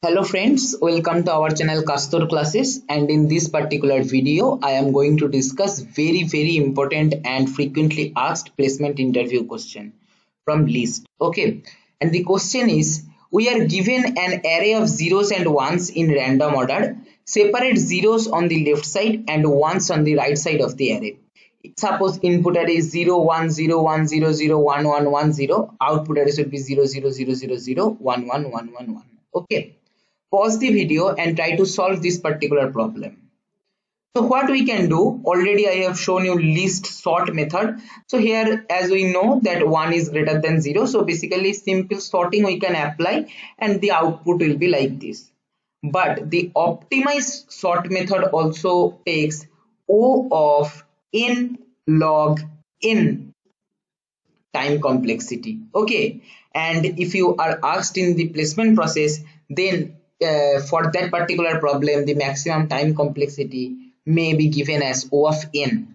Hello friends, welcome to our channel Castor classes, and in this particular video I am going to discuss very important and frequently asked placement interview question from list. Okay, and the question is, we are given an array of zeros and ones in random order. Separate zeros on the left side and ones on the right side of the array. Suppose input array is 0 1 0 1 0 0 1 1 1 0, output array should be 0 0 0 0 0 1 1 1 1 1. Okay, pause the video and try to solve this particular problem. So what we can do, already I have shown you list sort method. So here, as we know that 1 is greater than 0, so basically simple sorting we can apply and the output will be like this. But the optimized sort method also takes O of n log n time complexity. Okay, and if you are asked in the placement process, then for that particular problem the maximum time complexity may be given as O of n.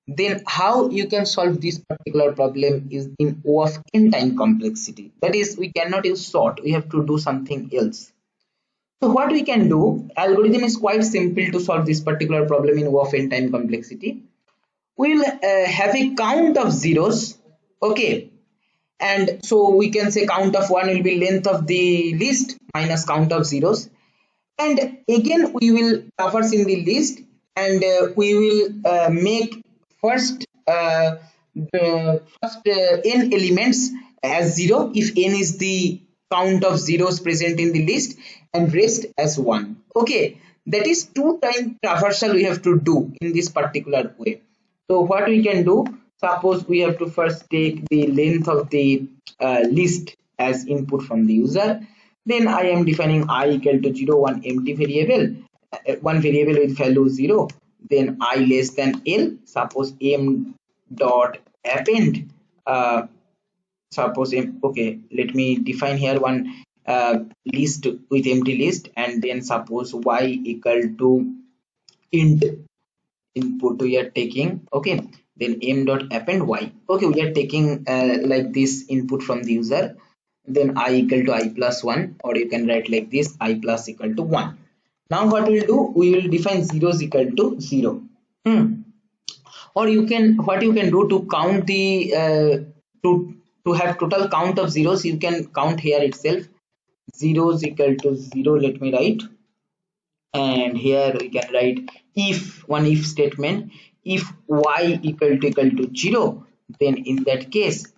Then how you can solve this particular problem is in O of n time complexity. That is, we cannot use sort, we have to do something else. So what we can do, algorithm is quite simple to solve this particular problem in O of n time complexity. We will have a count of zeros. Okay, and so we can say count of 1 will be length of the list minus count of zeros, and again we will traverse in the list, and we will make first n elements as 0 if n is the count of zeros present in the list, and rest as 1. Okay, that is two time traversal we have to do in this particular way. So what we can do, suppose we have to first take the length of the list as input from the user. Then I am defining I equal to 0, one empty variable, one variable with value 0. Then I less than L. Suppose m dot append. Suppose m. Okay, let me define here one list with empty list, and then suppose y equal to int input we are taking. Okay, then m dot append y. Okay, we are taking like this input from the user. Then I equal to I plus 1, or you can write like this, I plus equal to 1. Now what we'll do, we will define zeros equal to 0. Or you can, what you can do to count the to have total count of zeros, you can count here itself. Zeros equal to 0, let me write, and here we can write if, one if statement. If y equal to 0, then in that case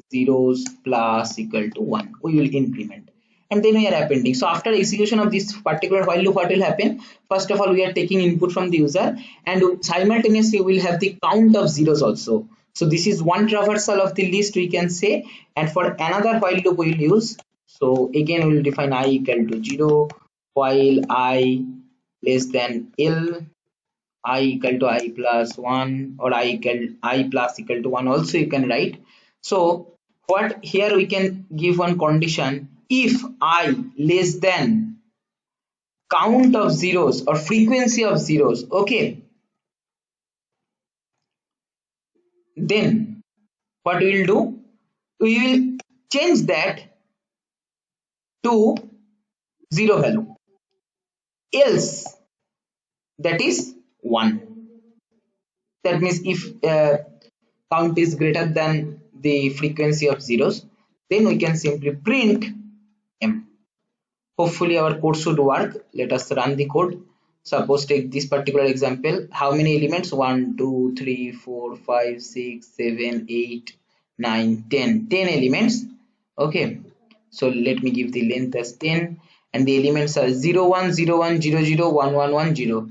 zeros plus equal to 1 we will increment, and then we are appending. So after execution of this particular while loop, what will happen, first of all we are taking input from the user, and simultaneously we will have the count of zeros also. So this is one traversal of the list we can say, and for another while loop we will use. So again we will define I equal to 0 while I less than L, I equal to I plus 1, or I plus equal to 1 also you can write. So what here we can give one condition, if I less than count of zeros or frequency of zeros. Okay, then what we will do, we will change that to 0 value, else that is 1. That means if count is greater than the frequency of zeros, then we can simply print m. Hopefully our code should work. Let us run the code. Suppose take this particular example. How many elements? 1 2 3 4 5 6 7 8 9 10 10 elements. Okay, so let me give the length as 10, and the elements are 0 1 0 1 0 0 1 1 1 0.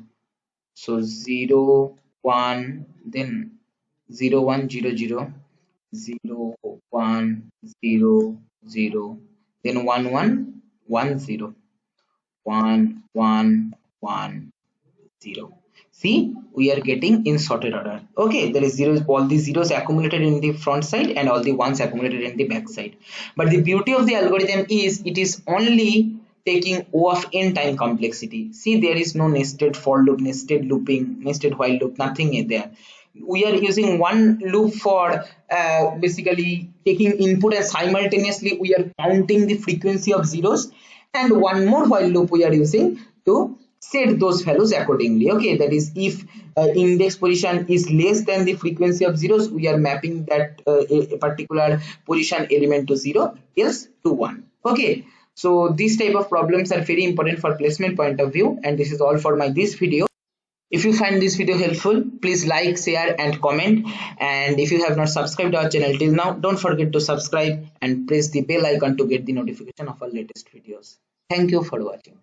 So 0 1, then 0 1 0 0 0 1 0 0, then 1 1 1 0 1 1 1 0. See, we are getting in sorted order. Okay, there is zeros, all the zeros accumulated in the front side and all the ones accumulated in the back side. But the beauty of the algorithm is it is only taking O of n time complexity. See, there is no nested for loop, nested looping, nested while loop, nothing is there. We are using one loop for basically taking input, and simultaneously we are counting the frequency of zeros, and one more while loop we are using to set those values accordingly. Okay, that is, if index position is less than the frequency of zeros, we are mapping that a particular position element to 0, else to 1. Okay, so these type of problems are very important for placement point of view, and this is all for my this video. If you find this video helpful, please like, share and comment, and if you have not subscribed our channel till now, don't forget to subscribe and press the bell icon to get the notification of our latest videos. Thank you for watching.